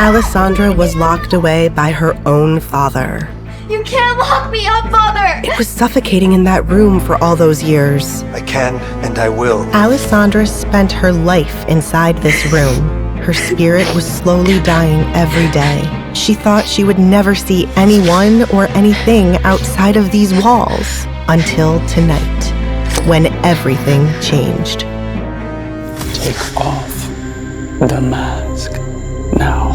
Alessandra was locked away by her own father. You can't lock me up, Father! It was suffocating in that room for all those years. I can and I will. Alessandra spent her life inside this room. Her spirit was slowly dying every day. She thought she would never see anyone or anything outside of these walls until tonight, when everything changed. Take off the mask now.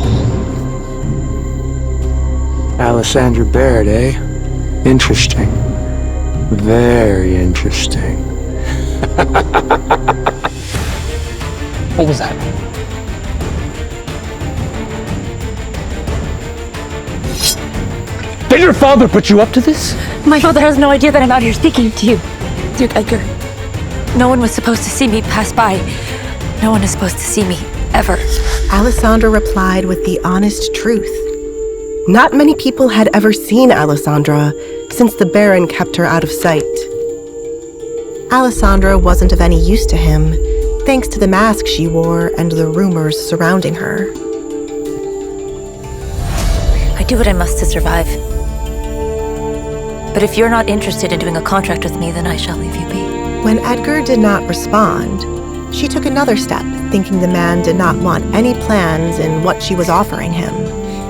Alessandra Baird, eh? Interesting. Very interesting. What was that? Did your father put you up to this? My father has no idea that I'm out here speaking to you, Duke Edgar. No one was supposed to see me pass by. No one is supposed to see me, ever. Alessandra replied with the honest truth. Not many people had ever seen Alessandra since the Baron kept her out of sight. Alessandra wasn't of any use to him, thanks to the mask she wore and the rumors surrounding her. I do what I must to survive. But if you're not interested in doing a contract with me, then I shall leave you be. When Edgar did not respond, she took another step, thinking the man did not want any plans in what she was offering him.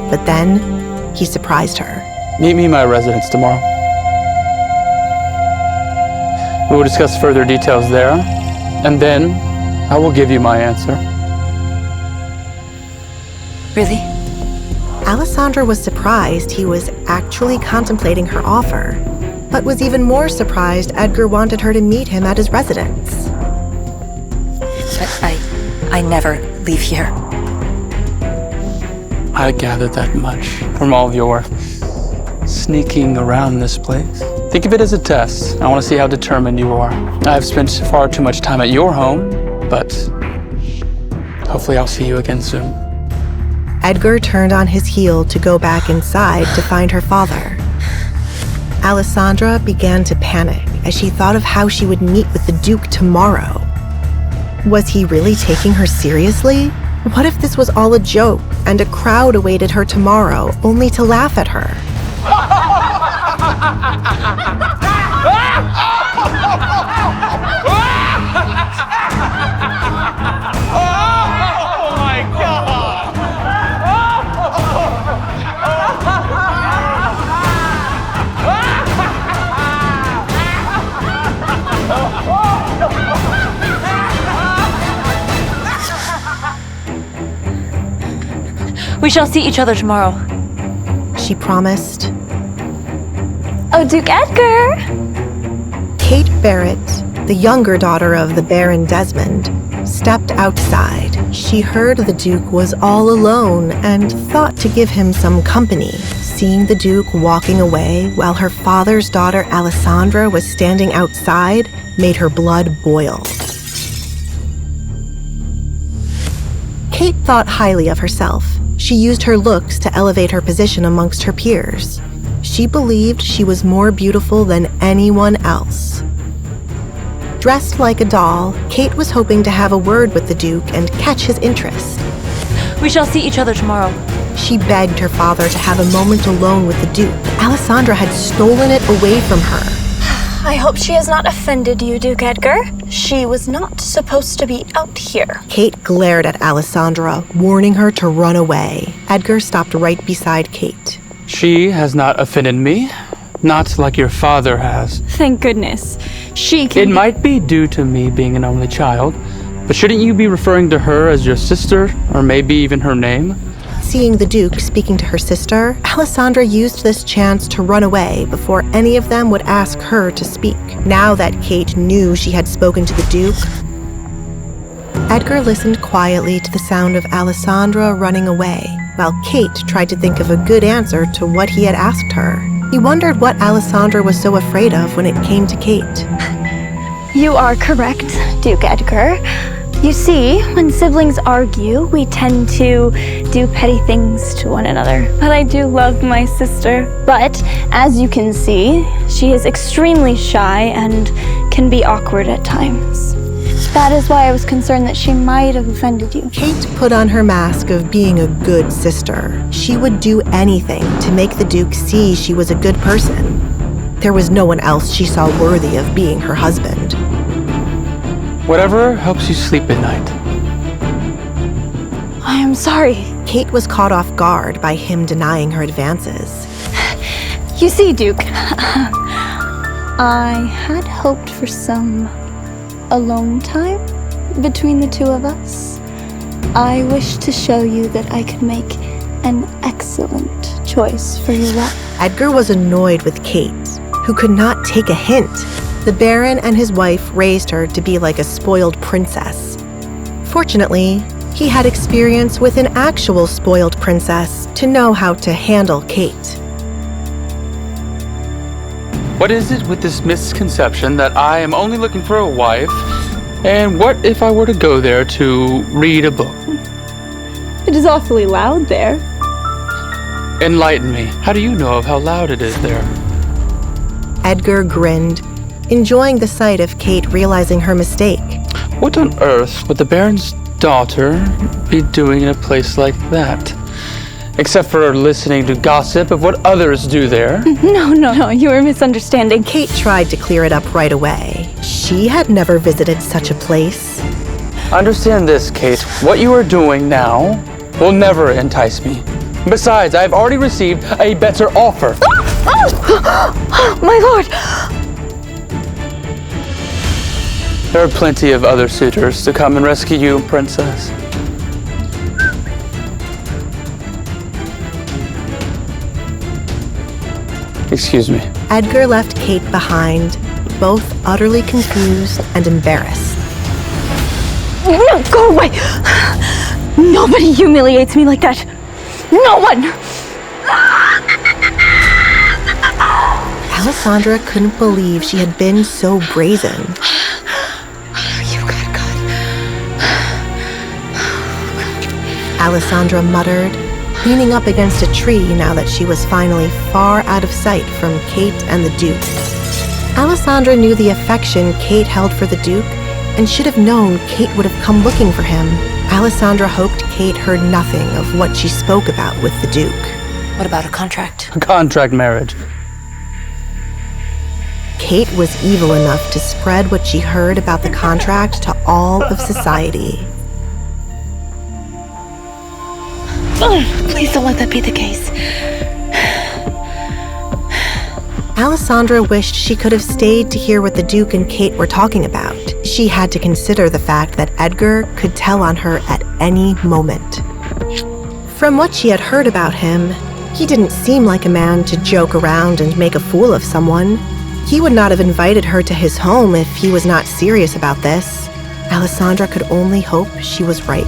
But then, he surprised her. Meet me in my residence tomorrow. We will discuss further details there, and then I will give you my answer. Really? Alessandra was surprised he was actually contemplating her offer, but was even more surprised Edgar wanted her to meet him at his residence. I never leave here. I gathered that much from all of your sneaking around this place. Think of it as a test. I want to see how determined you are. I've spent far too much time at your home, but hopefully I'll see you again soon. Edgar turned on his heel to go back inside to find her father. Alessandra began to panic as she thought of how she would meet with the Duke tomorrow. Was he really taking her seriously? What if this was all a joke and a crowd awaited her tomorrow only to laugh at her? We shall see each other tomorrow. She promised. Oh, Duke Edgar! Kate Barrett, the younger daughter of the Baron Desmond, stepped outside. She heard the Duke was all alone and thought to give him some company. Seeing the Duke walking away while her father's daughter Alessandra was standing outside made her blood boil. Kate thought highly of herself. She used her looks to elevate her position amongst her peers. She believed she was more beautiful than anyone else. Dressed like a doll, Kate was hoping to have a word with the Duke and catch his interest. We shall see each other tomorrow. She begged her father to have a moment alone with the Duke. Alessandra had stolen it away from her. I hope she has not offended you, Duke Edgar. She was not supposed to be out here. Kate glared at Alessandra, warning her to run away. Edgar stopped right beside Kate. She has not offended me, not like your father has. Thank goodness. It might be due to me being an only child, but shouldn't you be referring to her as your sister, or maybe even her name? Seeing the Duke speaking to her sister, Alessandra used this chance to run away before any of them would ask her to speak. Now that Kate knew she had spoken to the Duke, Edgar listened quietly to the sound of Alessandra running away, while Kate tried to think of a good answer to what he had asked her. He wondered what Alessandra was so afraid of when it came to Kate. You are correct, Duke Edgar. You see, when siblings argue, we tend to do petty things to one another. But I do love my sister. But, as you can see, she is extremely shy and can be awkward at times. That is why I was concerned that she might have offended you. Kate put on her mask of being a good sister. She would do anything to make the Duke see she was a good person. There was no one else she saw worthy of being her husband. Whatever helps you sleep at night. I am sorry. Kate was caught off guard by him denying her advances. You see, Duke, I had hoped for some alone time between the two of us. I wish to show you that I could make an excellent choice for your wife. Edgar was annoyed with Kate, who could not take a hint. The Baron and his wife raised her to be like a spoiled princess. Fortunately, he had experience with an actual spoiled princess to know how to handle Kate. What is it with this misconception that I am only looking for a wife? And what if I were to go there to read a book? It is awfully loud there. Enlighten me. How do you know of how loud it is there? Edgar grinned, enjoying the sight of Kate realizing her mistake. What on earth would the Baron's daughter be doing in a place like that? Except for listening to gossip of what others do there. No, you are misunderstanding. Kate tried to clear it up right away. She had never visited such a place. Understand this, Kate. What you are doing now will never entice me. Besides, I've already received a better offer. My lord! There are plenty of other suitors to come and rescue you, princess. Excuse me. Edgar left Kate behind, both utterly confused and embarrassed. No, go away! Nobody humiliates me like that. No one! Alessandra couldn't believe she had been so brazen. You got God. Alessandra muttered, leaning up against a tree now that she was finally far out of sight from Kate and the Duke. Alessandra knew the affection Kate held for the Duke and should have known Kate would have come looking for him. Alessandra hoped Kate heard nothing of what she spoke about with the Duke. What about a contract? A contract marriage. Kate was evil enough to spread what she heard about the contract to all of society. Please don't let that be the case. Alessandra wished she could have stayed to hear what the Duke and Kate were talking about. She had to consider the fact that Edgar could tell on her at any moment. From what she had heard about him, he didn't seem like a man to joke around and make a fool of someone. He would not have invited her to his home if he was not serious about this. Alessandra could only hope she was right.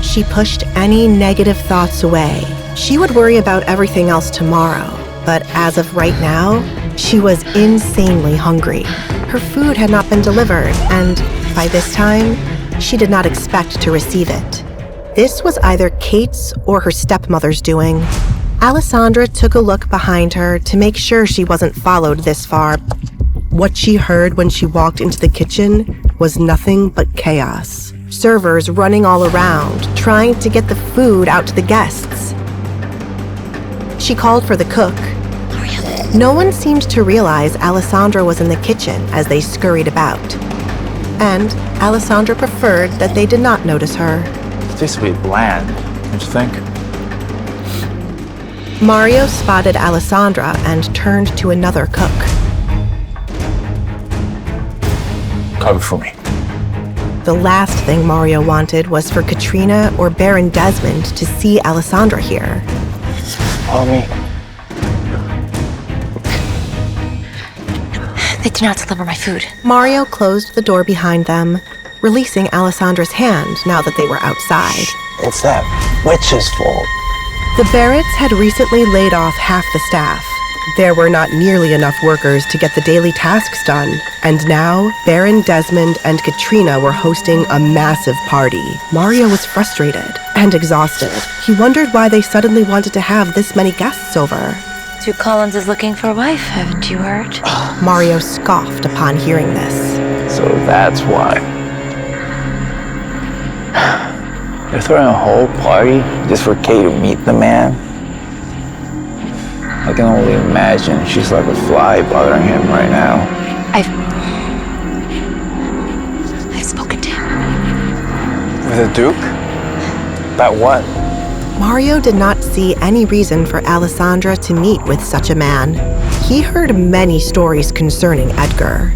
She pushed any negative thoughts away. She would worry about everything else tomorrow, but as of right now, she was insanely hungry. Her food had not been delivered, and by this time, she did not expect to receive it. This was either Kate's or her stepmother's doing. Alessandra took a look behind her to make sure she wasn't followed this far. What she heard when she walked into the kitchen was nothing but chaos. Servers running all around, trying to get the food out to the guests. She called for the cook. No one seemed to realize Alessandra was in the kitchen as they scurried about. And Alessandra preferred that they did not notice her. It tastes a bit bland, don't you think? Mario spotted Alessandra and turned to another cook. Cover for me. The last thing Mario wanted was for Katrina or Baron Desmond to see Alessandra here. Follow me. They did not deliver my food. Mario closed the door behind them, releasing Alessandra's hand now that they were outside. It's that witch's fault. The Barretts had recently laid off half the staff. There were not nearly enough workers to get the daily tasks done, and now Baron Desmond and Katrina were hosting a massive party. Mario was frustrated and exhausted. He wondered why they suddenly wanted to have this many guests over. Duke Collins is looking for a wife, haven't you heard? Mario scoffed upon hearing this. So that's why. You're throwing a whole party just for Kay to meet the man? I can only imagine she's like a fly bothering him right now. I've spoken to him. With the Duke? About what? Mario did not see any reason for Alessandra to meet with such a man. He heard many stories concerning Edgar.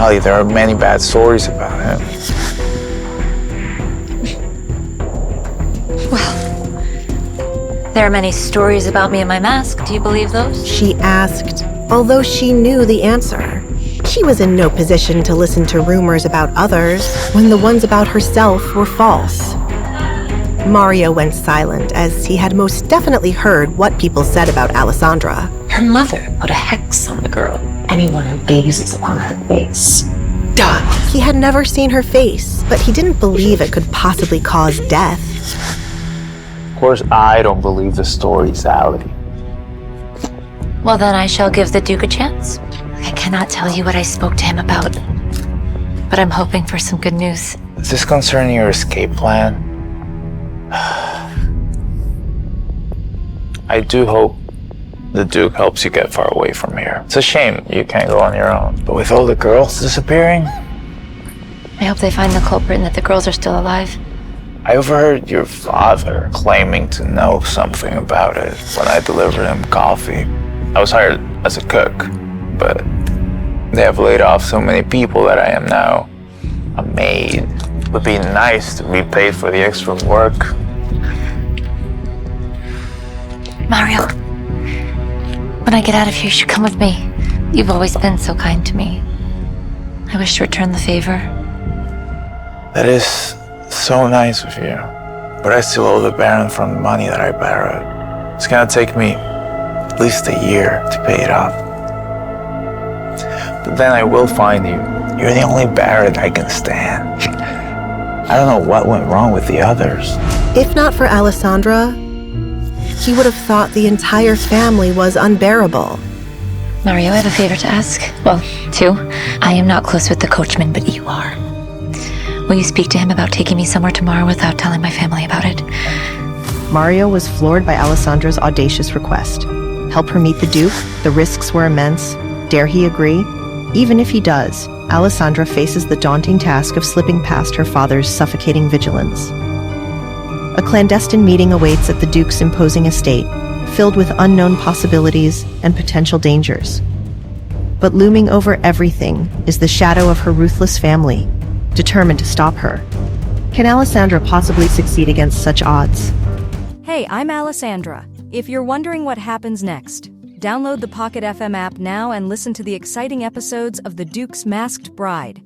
Ali, there are many bad stories about him. Well, there are many stories about me and my mask. Do you believe those? She asked, although she knew the answer. She was in no position to listen to rumors about others when the ones about herself were false. Mario went silent as he had most definitely heard what people said about Alessandra. Her mother put a hex on the girl. Anyone who gazes upon her face, die. He had never seen her face, but he didn't believe it could possibly cause death. Of course, I don't believe the stories, Ali. Well, then I shall give the Duke a chance. I cannot tell you what I spoke to him about, but I'm hoping for some good news. Is this concerning your escape plan? I do hope the Duke helps you get far away from here. It's a shame you can't go on your own, but with all the girls disappearing... I hope they find the culprit and that the girls are still alive. I overheard your father claiming to know something about it when I delivered him coffee. I was hired as a cook, but they have laid off so many people that I am now a maid. It would be nice to be paid for the extra work. Mario, when I get out of here, you should come with me. You've always been so kind to me. I wish to return the favor. That is so nice of you, but I still owe the Baron from the money that I borrowed. It's gonna take me at least a year to pay it off. But then I will find you. You're the only Baron I can stand. I don't know what went wrong with the others. If not for Alessandra, he would have thought the entire family was unbearable. Mario, I have a favor to ask. Well, two. I am not close with the coachman, but you are. Will you speak to him about taking me somewhere tomorrow without telling my family about it? Mario was floored by Alessandra's audacious request. Help her meet the Duke? The risks were immense. Dare he agree? Even if he does, Alessandra faces the daunting task of slipping past her father's suffocating vigilance. A clandestine meeting awaits at the Duke's imposing estate, filled with unknown possibilities and potential dangers. But looming over everything is the shadow of her ruthless family, determined to stop her. Can Alessandra possibly succeed against such odds? Hey, I'm Alessandra. If you're wondering what happens next, download the Pocket FM app now and listen to the exciting episodes of The Duke's Masked Bride.